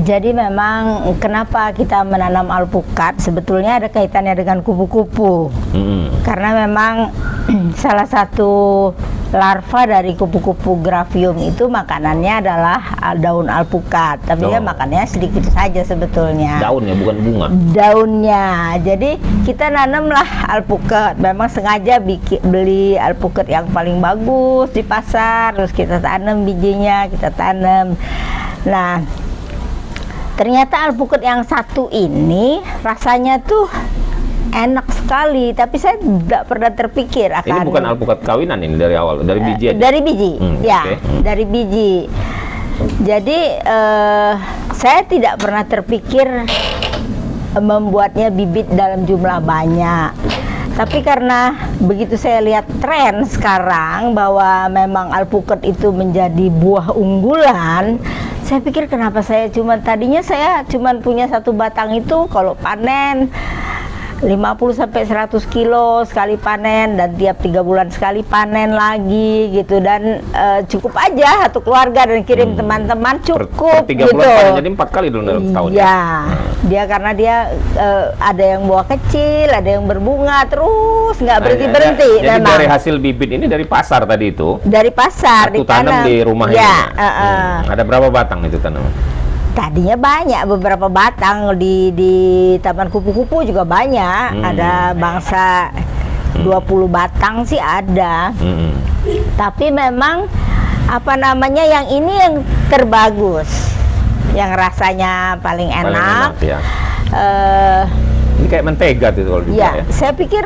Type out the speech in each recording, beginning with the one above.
Jadi memang kenapa kita menanam alpukat sebetulnya ada kaitannya dengan kupu-kupu. Karena memang salah satu larva dari kupu-kupu Graphium itu makanannya adalah daun alpukat. Tapi dia makannya sedikit saja sebetulnya. Daunnya bukan bunga. Daunnya. Jadi kita nanamlah alpukat. Memang sengaja beli alpukat yang paling bagus di pasar. Terus kita tanam bijinya, kita tanam. Nah, ternyata alpukat yang satu ini rasanya tuh enak sekali, tapi saya tidak pernah terpikir akan. Ini bukan alpukat kawinan ini dari awal, dari biji aja? Dari biji, ya, okay. Dari biji. Jadi saya tidak pernah terpikir membuatnya bibit dalam jumlah banyak. Tapi karena begitu saya lihat tren sekarang bahwa memang alpukat itu menjadi buah unggulan, saya pikir kenapa tadinya saya cuma punya satu batang itu kalau panen 50-100 kilo sekali panen dan tiap 3 bulan sekali panen lagi gitu, dan cukup aja satu keluarga dan kirim teman-teman cukup per 3 gitu. bulan panen, jadi 4 kali dulu dalam setahun ya. Dia karena dia ada yang buah kecil, ada yang berbunga terus nggak berhenti-berhenti. Jadi dari hasil bibit ini dari pasar tadi itu? Dari pasar, ditanam di rumah ya, ini. Ada berapa batang itu tanaman? Tadinya banyak, beberapa batang di Taman Kupu-Kupu juga banyak. Ada bangsa 20 batang sih ada. Tapi memang yang ini yang terbagus, yang rasanya paling enak. Ya. Ini kayak mentega tuh kalau ya. Saya pikir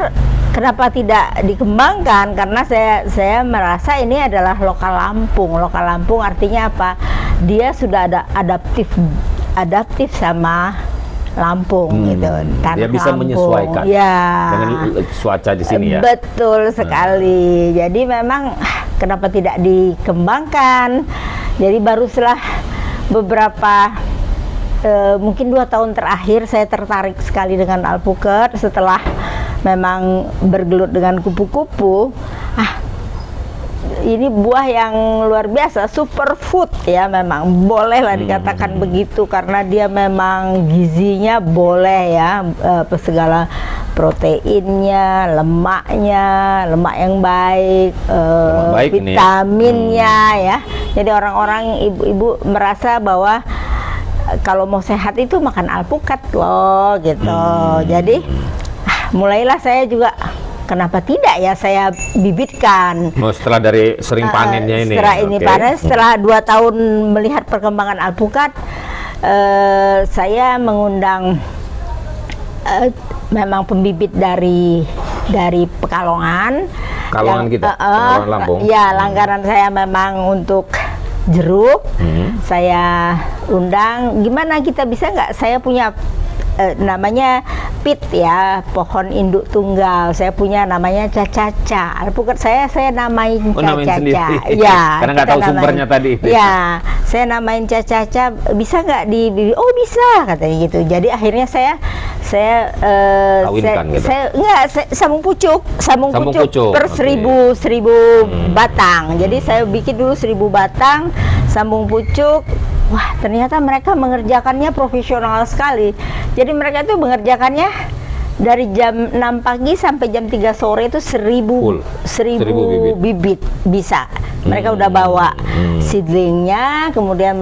kenapa tidak dikembangkan, karena saya merasa ini adalah lokal Lampung. Lokal Lampung artinya apa? Dia sudah ada adaptif sama Lampung gitu. Tanah dia bisa Lampung menyesuaikan dengan cuaca di sini ya. Betul sekali. Jadi memang kenapa tidak dikembangkan? Jadi baru setelah beberapa mungkin 2 tahun terakhir saya tertarik sekali dengan alpukat setelah memang bergelut dengan kupu-kupu. Ini buah yang luar biasa, superfood ya, memang bolehlah dikatakan begitu karena dia memang gizinya boleh ya, segala proteinnya, lemaknya, lemak yang baik, vitaminnya ya. Jadi orang-orang ibu-ibu merasa bahwa kalau mau sehat itu makan alpukat loh gitu. Jadi mulailah saya juga, kenapa tidak ya saya bibitkan. Setelah dari sering panennya ini. Setelah ini panen, setelah 2 tahun melihat perkembangan alpukat, saya mengundang memang pembibit dari Pekalongan. Kita, Pekalongan Lampung. Ya, langganan saya memang untuk jeruk. Saya undang, gimana kita bisa nggak, saya punya namanya pit ya, pohon induk tunggal. Saya punya namanya cacaca. Alpukat saya namain cacaca. Ya, karena nggak tahu sumbernya tadi. Ya, saya namain cacaca. Bisa nggak dibibit? Oh bisa, katanya gitu. Jadi akhirnya saya kawinkan gitu. Saya sambung pucuk per 1000 batang. Jadi saya bikin dulu 1000 batang, sambung pucuk. Wah, ternyata mereka mengerjakannya profesional sekali. Jadi mereka itu mengerjakannya dari jam 6 pagi sampai jam 3 sore itu 1000 bibit bisa. Mereka udah bawa seedlingnya, kemudian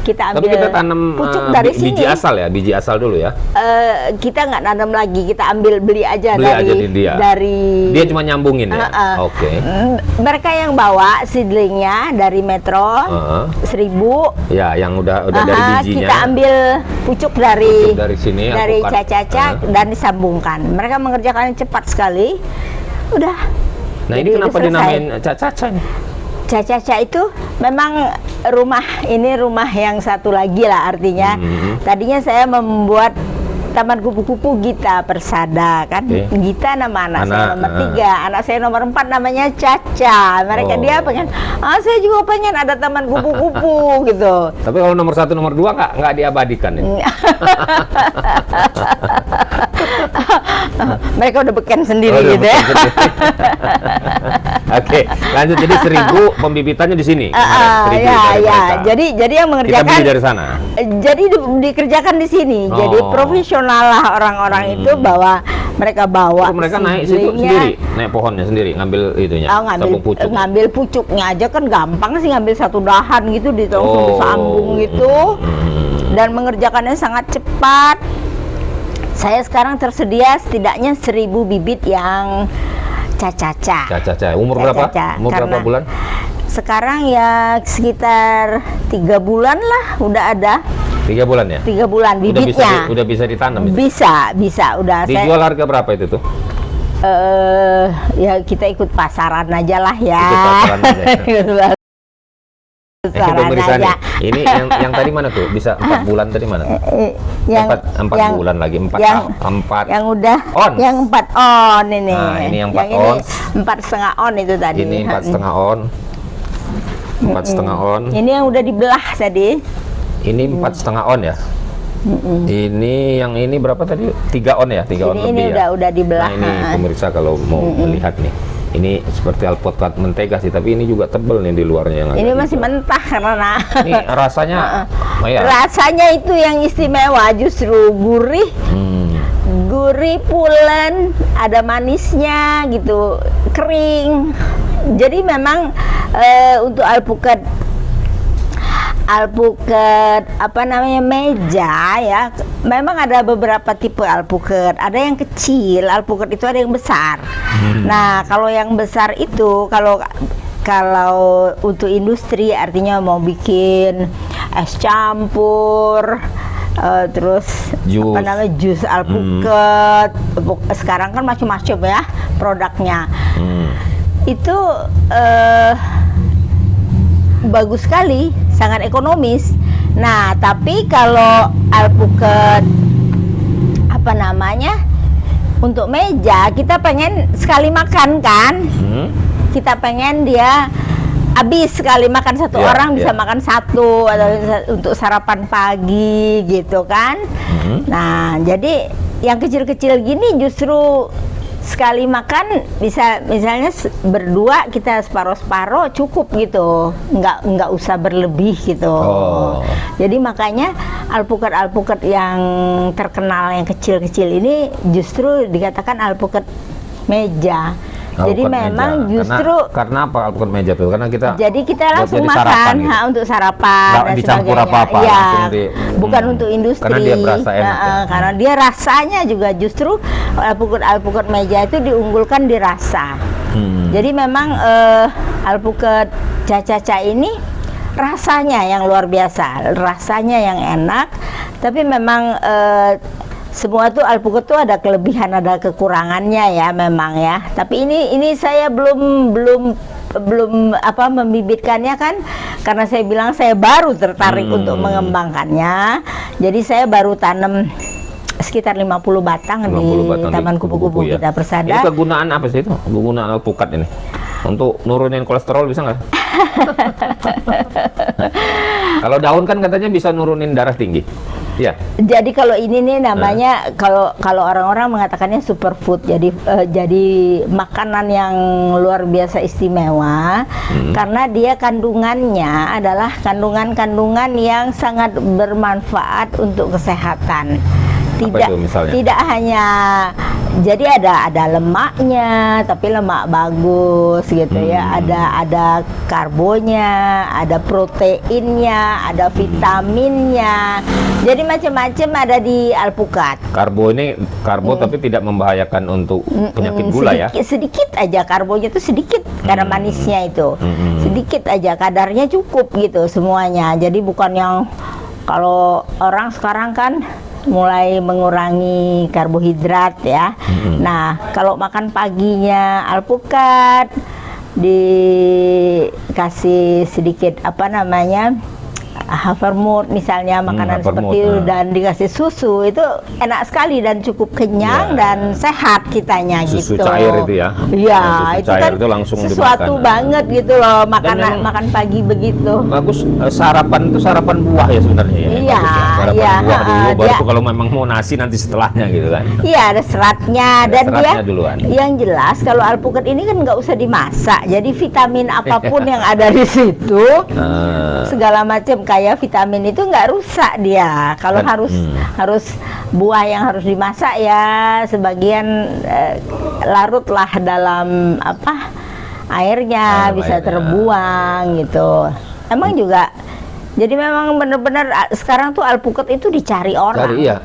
kita ambil. Tapi kita tanam pucuk dari biji sini. Asal ya, biji asal dulu ya. Kita nggak nanam lagi, kita beli aja dia. Dia cuma nyambungin ya. Oke. Mereka yang bawa seedlingnya dari Metro 1000. Ya, yang udah dari bijinya. Kita ambil pucuk dari sini, dari cacaca dan disambungkan. Mereka mengerjakannya cepat sekali. Udah. Nah, ini kenapa dinamain cacaca nih? Cacaca itu memang rumah yang satu lagi lah artinya. Tadinya saya membuat Taman Kupu-Kupu Gita Persada kan. Gita nama anak saya nomor 3, anak saya nomor 4 namanya Caca. Mereka dia pengen, saya juga pengen ada Taman Kupu-Kupu gitu. Tapi kalau nomor 1 nomor 2 nggak diabadikan ya? Mereka udah beken sendiri udah gitu ya. beken sendiri. Oke, lanjut. Jadi 1.000 pembibitannya di sini. kemarin, 1.000 Ya, dari ya. mereka. Jadi yang Kita mengerjakan beli dari sana. jadi dikerjakan di sini. Jadi Oh. profesional lah orang-orang itu bahwa mereka bawa Itu mereka naik situ seedlingnya. sendiri, naik pohonnya sendiri, ngambil itunya. Oh, ngambil pucuknya aja kan gampang sih, ngambil satu dahan gitu langsung disambung gitu. Dan mengerjakannya sangat cepat. Saya sekarang tersedia setidaknya 1.000 bibit yang caca-caca. Caca-caca. Umur berapa? Umur berapa bulan? Sekarang ya sekitar 3 bulan lah udah ada. 3 bulan ya? 3 bulan bibitnya. Udah bisa ditanam itu? Bisa udah. Dijual harga berapa itu tuh? Ya kita ikut pasaran aja lah ya. Ikut pasaran aja. Pasaran pemirsa aja. nih, ini yang tadi mana tuh? Bisa 4 bulan tadi mana? Empat bulan lagi, 4 yang udah on. Yang 4 on ini. Nah, ini yang 4 on. 4,5 on itu tadi. Ini 4,5 on. 4,5 on. Ini yang udah dibelah tadi. Ini 4,5 on ya. Ini yang ini berapa tadi? 3 on ya, 3 on lebih ini ya. udah dibelah. Nah, ini pemirsa kalau mau melihat nih. Ini seperti alpukat mentega sih, tapi ini juga tebel nih di luarnya yang Ini agak masih hijau. mentah karena Ini rasanya ya. rasanya itu yang istimewa, justru gurih. Gurih, pulen, ada manisnya gitu, kering. Jadi memang untuk alpukat apa namanya meja ya, memang ada beberapa tipe alpukat. Ada yang kecil, alpukat itu ada yang besar. Nah, kalau yang besar itu kalau untuk industri artinya mau bikin es campur, terus Jus. apa namanya jus alpukat. Sekarang kan macam-macam ya produknya. Itu bagus sekali, sangat ekonomis. Nah, tapi kalau alpukat apa namanya untuk meja, kita pengen sekali makan kan? Kita pengen dia habis sekali makan satu orang bisa makan satu atau untuk sarapan pagi gitu kan? Nah, jadi yang kecil-kecil gini justru sekali makan bisa, misalnya berdua kita separuh-separuh cukup gitu, nggak usah berlebih gitu. Jadi makanya alpukat yang terkenal yang kecil-kecil ini justru dikatakan alpukat meja. Jadi memang meja. Justru karena apa alpukat meja tuh? Karena kita langsung makan gitu. Untuk sarapan nggak dan dicampur sebagainya. apa-apa, Ya, bukan untuk industri. Karena dia berasa enak. Karena dia rasanya juga justru alpukat meja itu diunggulkan di rasa. Jadi memang alpukat caca-caca ini rasanya yang luar biasa, rasanya yang enak. Tapi memang semua tuh alpukat tuh ada kelebihan, ada kekurangannya ya memang ya. Tapi ini saya belum membibitkannya kan, karena saya bilang saya baru tertarik untuk mengembangkannya. Jadi saya baru tanam sekitar 50 batang di Taman Kupu-Kupu ya. kita Persada. Ini kegunaan apa sih itu? Kegunaan alpukat ini untuk nurunin kolesterol bisa nggak? Kalau daun kan katanya bisa nurunin darah tinggi. Ya. Jadi kalau ini nih namanya kalau orang-orang mengatakannya superfood. Jadi makanan yang luar biasa istimewa karena dia kandungannya adalah kandungan-kandungan yang sangat bermanfaat untuk kesehatan. Tidak hanya jadi ada lemaknya, tapi lemak bagus gitu ya. Ada karbonya, ada proteinnya, ada vitaminnya. Jadi macam-macam ada di alpukat. Karbo tapi tidak membahayakan untuk penyakit gula ya. Sedikit aja karbonya itu sedikit karena manisnya itu. Sedikit aja, kadarnya cukup gitu semuanya. Jadi bukan yang kalau orang sekarang kan mulai mengurangi karbohidrat ya. Nah, kalau makan paginya alpukat dikasih sedikit apa namanya havermut misalnya, makanan seperti itu dan dikasih susu, itu enak sekali dan cukup kenyang dan sehat kitanya susu gitu. Cair itu ya. Iya, itu kan itu langsung sesuatu dimakan. banget gitu loh, makan pagi begitu. Bagus. Sarapan itu sarapan buah ya sebenarnya ya. Iya, iya, buah dulu, baru dia, kalau memang mau nasi nanti setelahnya gitu kan. iya ada seratnya Ada dan seratnya dia duluan. yang jelas kalau alpukat ini kan nggak usah dimasak, jadi vitamin apapun yang ada di situ segala macam kayak vitamin itu nggak rusak dia. Kalau harus buah yang harus dimasak ya sebagian larutlah dalam airnya bisa terbuang gitu. Emang juga jadi memang benar-benar sekarang tuh alpukat itu dicari orang. Iya,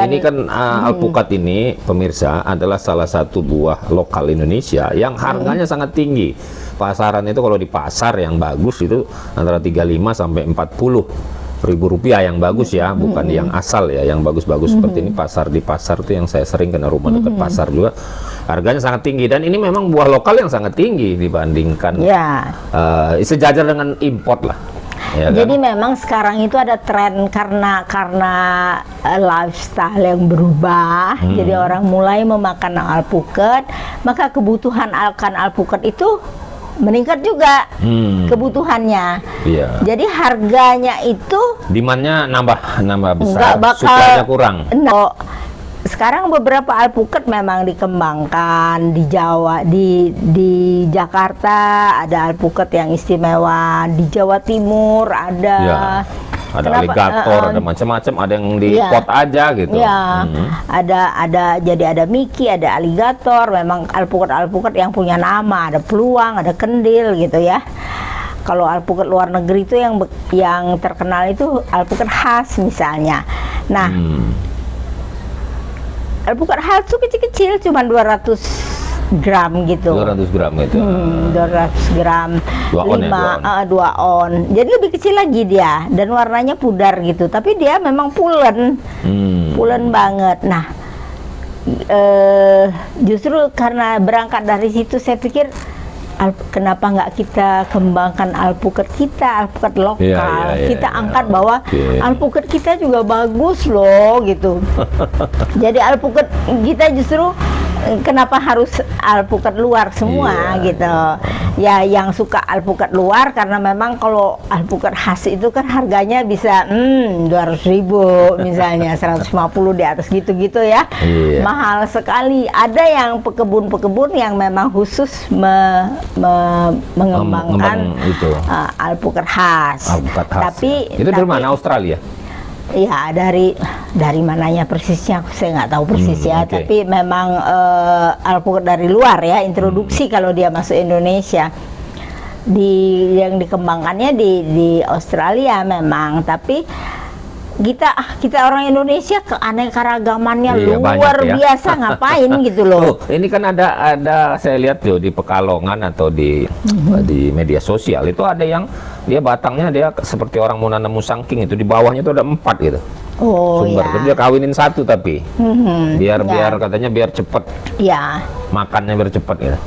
ini kan alpukat ini pemirsa adalah salah satu buah lokal Indonesia yang harganya sangat tinggi. Pasaran itu kalau di pasar yang bagus itu antara 35 sampai 40 ribu rupiah yang bagus ya, bukan yang asal ya, yang bagus-bagus seperti ini di pasar tuh yang saya sering kena rumah dekat pasar juga harganya sangat tinggi dan ini memang buah lokal yang sangat tinggi dibandingkan sejajar dengan import lah. Ya kan? Jadi memang sekarang itu ada tren karena lifestyle yang berubah, jadi orang mulai memakan alpukat, maka kebutuhan akan alpukat itu meningkat juga kebutuhannya. Iya. Jadi harganya itu demand-nya nambah besar, bakal, supply-nya kurang. No. Sekarang beberapa alpukat memang dikembangkan di Jawa, di Jakarta ada alpukat yang istimewa, di Jawa Timur ada. Ya. Ada aligator, ada macam-macam, ada yang di pot aja gitu. Ya, ada Mickey, ada aligator, memang alpukat-alpukat yang punya nama, ada peluang, ada kendil gitu ya. Kalau alpukat luar negeri itu yang terkenal itu alpukat khas misalnya. Nah, alpukat khas itu kecil-kecil, cuma 200 gram gitu. 200 gram gitu. 200 gram. 2 on. Jadi lebih kecil lagi dia dan warnanya pudar gitu. Tapi dia memang pulen. Pulen banget. Nah, justru karena berangkat dari situ saya pikir kenapa nggak kita kembangkan alpukat kita, alpukat lokal. Kita angkat bahwa alpukat kita juga bagus loh gitu. Jadi alpukat kita justru kenapa harus alpukat luar semua gitu. Ya yang suka alpukat luar karena memang kalau alpukat khas itu kan harganya bisa 200.000 misalnya, 150 di atas gitu-gitu ya. Mahal sekali. Ada yang pekebun-pekebun yang memang khusus mengembangkan alpukat khas. Tapi itu dari mana? Australia? Ya dari mananya persisnya saya nggak tahu persis ya, tapi memang alpukat dari luar ya, introduksi kalau dia masuk Indonesia yang dikembangkannya di Australia memang, tapi kita orang Indonesia keanekaragamannya luar biasa ngapain gitu loh. Ini kan ada saya lihat tuh di Pekalongan atau di media sosial itu ada yang dia batangnya dia seperti orang mau nanam musangking itu di bawahnya itu ada 4 gitu. Sumber. Dia kawinin 1 tapi biar katanya biar cepet. Ya. Makannya biar cepet gitu.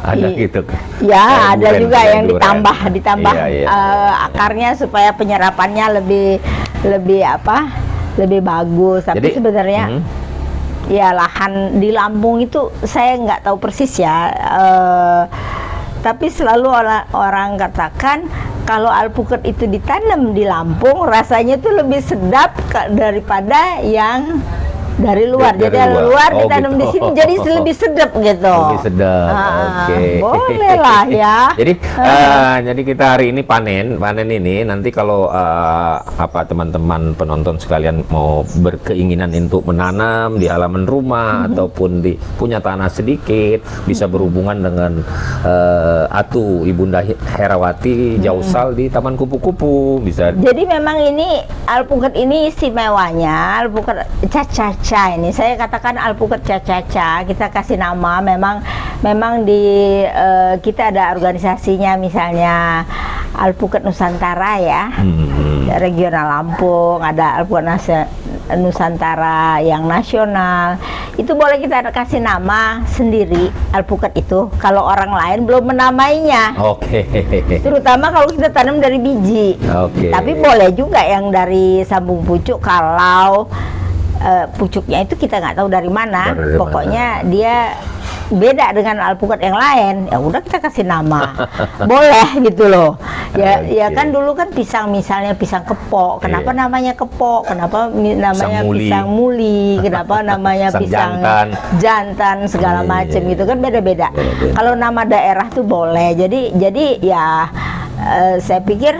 Ada gitu. Ya, ada juga yang ditambah akarnya supaya penyerapannya lebih bagus. Tapi jadi, sebenarnya ya lahan di Lampung itu saya nggak tahu persis ya. Tapi selalu orang katakan kalau alpukat itu ditanam di Lampung rasanya itu lebih sedap daripada yang dari luar. Jadi dari luar ditanam di sini jadi lebih sedap gitu. Lebih sedap. Boleh lah ya. Jadi kita hari ini panen ini nanti kalau teman-teman penonton sekalian mau berkeinginan untuk menanam di halaman rumah ataupun punya tanah sedikit bisa berhubungan dengan Atu Ibunda Herawati Jausal di Taman Kupu-Kupu bisa. Jadi memang ini alpukat ini istimewanya alpukat cacaca ini saya katakan alpukat cacaca, kita kasih nama memang di kita ada organisasinya misalnya Alpukat Nusantara ya, regional Lampung, ada Alpukat Nusantara yang nasional. Itu boleh kita kasih nama sendiri alpukat itu kalau orang lain belum menamainya. Terutama kalau kita tanam dari biji. Tapi boleh juga yang dari sambung pucuk kalau pucuknya itu kita nggak tahu dari mana. Pokoknya dia beda dengan alpukat yang lain, ya udah kita kasih nama, boleh gitu loh. Ya, ya kan dulu kan pisang misalnya pisang kepok, kenapa namanya kepok, kenapa namanya pisang muli, kenapa namanya pisang jantan segala macam gitu kan beda-beda. Kalau nama daerah tuh boleh, jadi ya saya pikir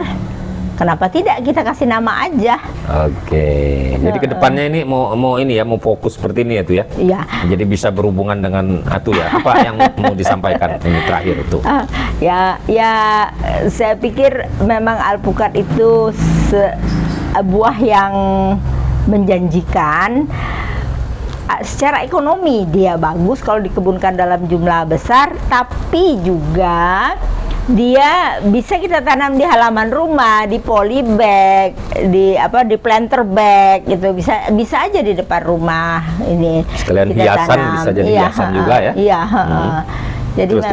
kenapa tidak kita kasih nama aja. Oke. Jadi kedepannya ini mau fokus seperti ini ya tuh ya. Iya. Jadi bisa berhubungan dengan itu ya. Apa yang mau disampaikan ini terakhir itu? Ya saya pikir memang alpukat itu buah yang menjanjikan. Secara ekonomi dia bagus kalau dikebunkan dalam jumlah besar, tapi juga dia bisa kita tanam di halaman rumah, di polybag, di planter bag gitu, bisa aja di depan rumah ini. Sekalian kita hiasan tanam. Bisa jadi hiasan juga ya. Iya. Jadi terus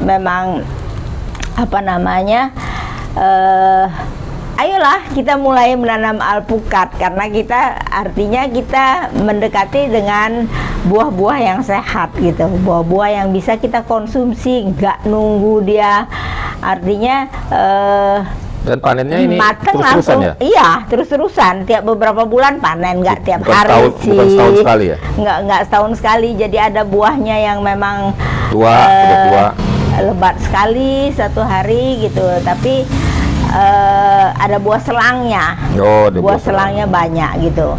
memang apa namanya? Ayolah kita mulai menanam alpukat karena artinya kita mendekati dengan buah-buah yang sehat gitu, buah-buah yang bisa kita konsumsi, nggak nunggu dia, artinya dan panennya ini mateng terus-terusan ya? Iya, terus-terusan, tiap beberapa bulan panen, nggak tiap hari sih. Bukan setahun sekali ya? Nggak setahun sekali, jadi ada buahnya yang memang udah tua, lebat sekali satu hari gitu, tapi ada buah selangnya, buah selangnya banyak gitu.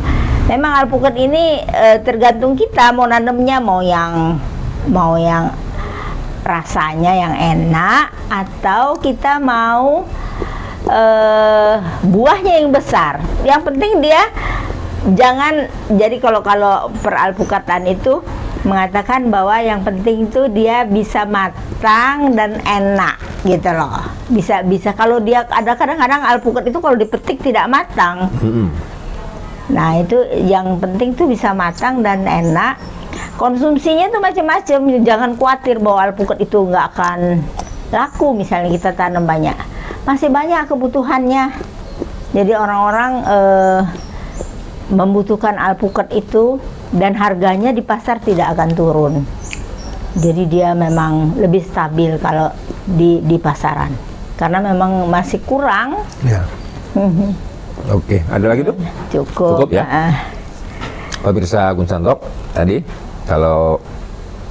Memang alpukat ini tergantung kita mau nanemnya, mau yang rasanya yang enak atau kita mau buahnya yang besar. Yang penting dia jangan, jadi kalau peralpukatan itu mengatakan bahwa yang penting itu dia bisa matang dan enak gitu loh. Bisa kalau dia ada kadang-kadang alpukat itu kalau dipetik tidak matang. Nah, itu yang penting tuh bisa matang dan enak. Konsumsinya tuh macam-macam. Jangan khawatir bahwa alpukat itu nggak akan laku misalnya kita tanam banyak. Masih banyak kebutuhannya. Jadi orang-orang membutuhkan alpukat itu dan harganya di pasar tidak akan turun. Jadi dia memang lebih stabil kalau di pasaran karena memang masih kurang. Ya. Oke, ada lagi tuh? Cukup ya. Pemirsa Gun Santok, tadi kalau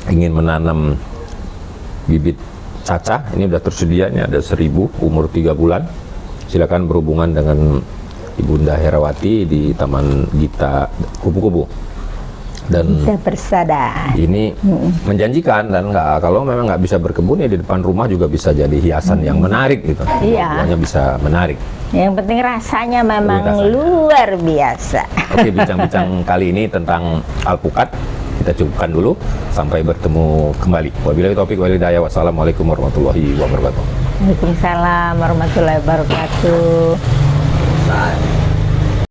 ingin menanam bibit cacah, ini udah tersedia, ini ada 1000 umur 3 bulan. Silakan berhubungan dengan Ibunda Herawati di Taman Gita Kupu-Kupu. Dan Persada ini menjanjikan, dan kalau memang nggak bisa berkebun ya di depan rumah juga bisa jadi hiasan yang menarik gitu. Iya. Buahnya bisa menarik. Yang penting rasanya memang luar biasa. Oke, bincang-bincang kali ini tentang alpukat kita cukupkan dulu. Sampai bertemu kembali. Wabillahi taufiq wal hidayah. Wassalamualaikum warahmatullahi wabarakatuh. Waalaikumsalam warahmatullahi wabarakatuh.